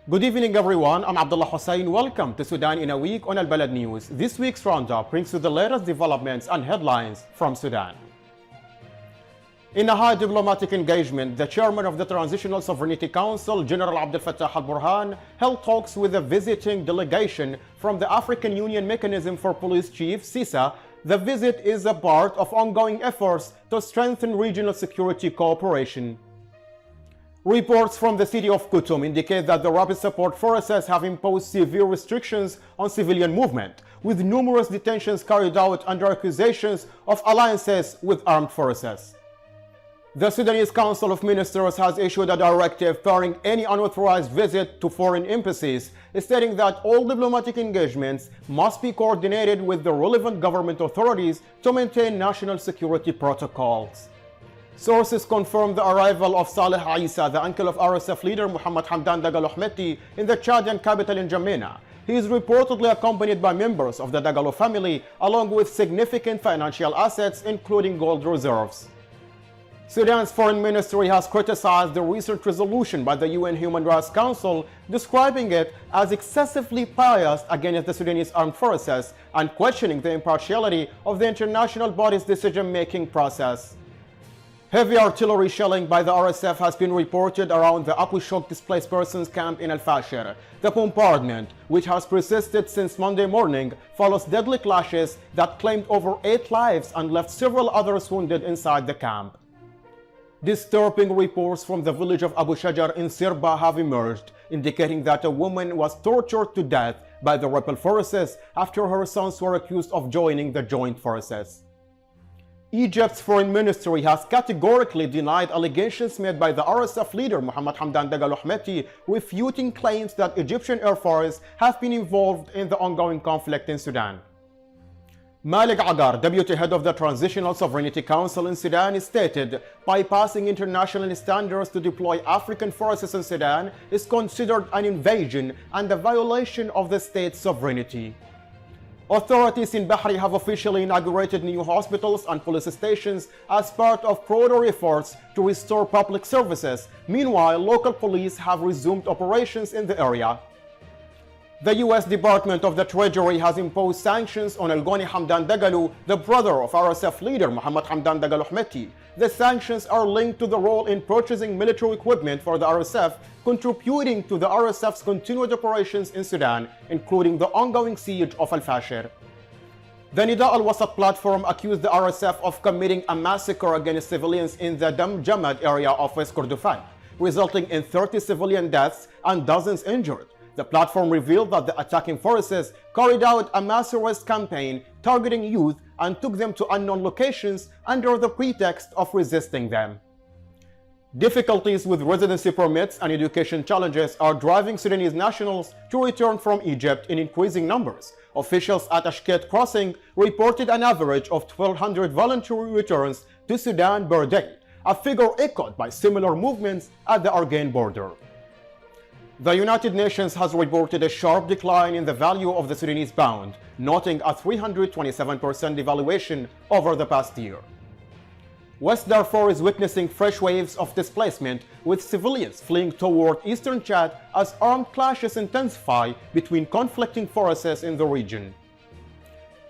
Good evening, everyone. I'm Abdullah Hussein. Welcome to Sudan in a Week on Al-Balad News. This week's roundup brings you the latest developments and headlines from Sudan. In a high diplomatic engagement, the chairman of the Transitional Sovereignty Council, General Abdel Fattah al-Burhan, held talks with a visiting delegation from the African Union Mechanism for Police Chief, CISA. The visit is a part of ongoing efforts to strengthen regional security cooperation. Reports from the city of Khartoum indicate that the rapid support forces have imposed severe restrictions on civilian movement, with numerous detentions carried out under accusations of alliances with armed forces. The Sudanese Council of Ministers has issued a directive barring any unauthorized visit to foreign embassies, stating that all diplomatic engagements must be coordinated with the relevant government authorities to maintain national security protocols. Sources confirm the arrival of Saleh Isa, the uncle of RSF leader Mohammed Hamdan Dagalo Hmeti, in the Chadian capital in N'Djamena. He is reportedly accompanied by members of the Dagalo family, along with significant financial assets, including gold reserves. Sudan's foreign ministry has criticized the recent resolution by the UN Human Rights Council, describing it as excessively biased against the Sudanese armed forces and questioning the impartiality of the international body's decision-making process. Heavy artillery shelling by the RSF has been reported around the Akushok displaced persons camp in Al-Fashir. The bombardment, which has persisted since Monday morning, follows deadly clashes that claimed over 8 lives and left several others wounded inside the camp. Disturbing reports from the village of Abu Shajar in Sirba have emerged, indicating that a woman was tortured to death by the rebel forces after her sons were accused of joining the joint forces. Egypt's foreign ministry has categorically denied allegations made by the RSF leader Mohammed Hamdan Dagalo Hmeti, refuting claims that Egyptian air forces have been involved in the ongoing conflict in Sudan. Malik Agar, deputy head of the Transitional Sovereignty Council in Sudan, stated bypassing international standards to deploy African forces in Sudan is considered an invasion and a violation of the state's sovereignty. Authorities in Bahri have officially inaugurated new hospitals and police stations as part of broader efforts to restore public services. Meanwhile, local police have resumed operations in the area. The U.S. Department of the Treasury has imposed sanctions on Al-Ghani Hamdan Dagalo, the brother of RSF leader Mohammed Hamdan Dagalo Hmeti. The sanctions are linked to the role in purchasing military equipment for the RSF, contributing to the RSF's continued operations in Sudan, including the ongoing siege of Al-Fashir. The Nida al-Wasat platform accused the RSF of committing a massacre against civilians in the Damjamad area of West Kordofan, resulting in 30 civilian deaths and dozens injured. The platform revealed that the attacking forces carried out a mass arrest campaign targeting youth and took them to unknown locations under the pretext of resisting them. Difficulties with residency permits and education challenges are driving Sudanese nationals to return from Egypt in increasing numbers. Officials at Ashket Crossing reported an average of 1,200 voluntary returns to Sudan per day, a figure echoed by similar movements at the Argain border. The United Nations has reported a sharp decline in the value of the Sudanese pound, noting a 327% devaluation over the past year. West Darfur is witnessing fresh waves of displacement, with civilians fleeing toward eastern Chad as armed clashes intensify between conflicting forces in the region.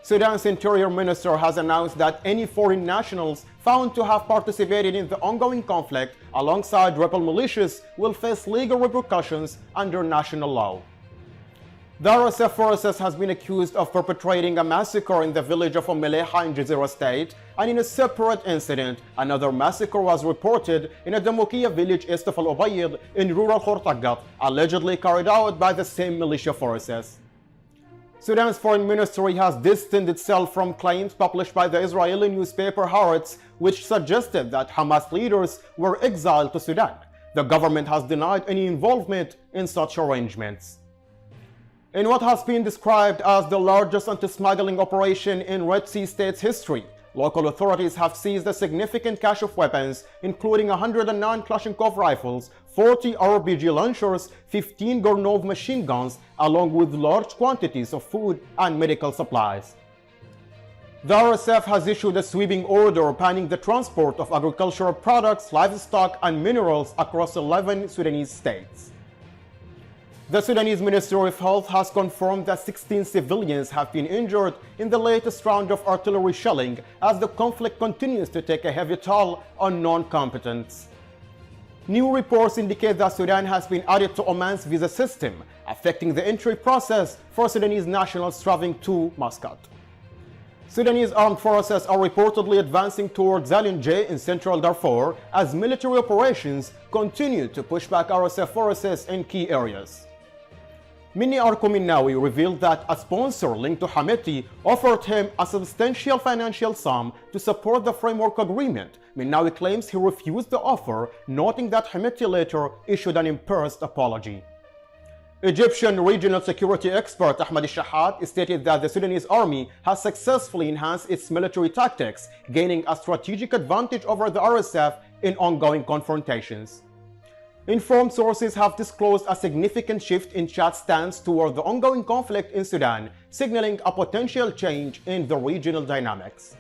Sudan's Interior Minister has announced that any foreign nationals found to have participated in the ongoing conflict alongside rebel militias will face legal repercussions under national law. The RSF forces has been accused of perpetrating a massacre in the village of Omeleha in Jazeera State, and in a separate incident, another massacre was reported in a Damukiya village east of Al-Ubayd in rural Khortagat, allegedly carried out by the same militia forces. Sudan's foreign ministry has distanced itself from claims published by the Israeli newspaper Haaretz, which suggested that Hamas leaders were exiled to Sudan. The government has denied any involvement in such arrangements. In what has been described as the largest anti-smuggling operation in Red Sea state's history, local authorities have seized a significant cache of weapons, including 109 Kalashnikov rifles, 40 RPG launchers, 15 Gurnov machine guns, along with large quantities of food and medical supplies. The RSF has issued a sweeping order banning the transport of agricultural products, livestock, and minerals across 11 Sudanese states. The Sudanese Ministry of Health has confirmed that 16 civilians have been injured in the latest round of artillery shelling as the conflict continues to take a heavy toll on non-combatants. New reports indicate that Sudan has been added to Oman's visa system, affecting the entry process for Sudanese nationals traveling to Muscat. Sudanese armed forces are reportedly advancing towards Zalin J in central Darfur as military operations continue to push back RSF forces in key areas. Mini Arko revealed that a sponsor linked to Hameti offered him a substantial financial sum to support the framework agreement. Minnawi claims he refused the offer, noting that Hameti later issued an embarrassed apology. Egyptian regional security expert Ahmad Shahat stated that the Sudanese army has successfully enhanced its military tactics, gaining a strategic advantage over the RSF in ongoing confrontations. Informed sources have disclosed a significant shift in Chad's stance toward the ongoing conflict in Sudan, signaling a potential change in the regional dynamics.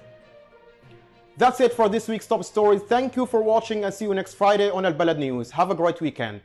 That's it for this week's top stories. Thank you for watching and see you next Friday on Al-Balad News. Have a great weekend.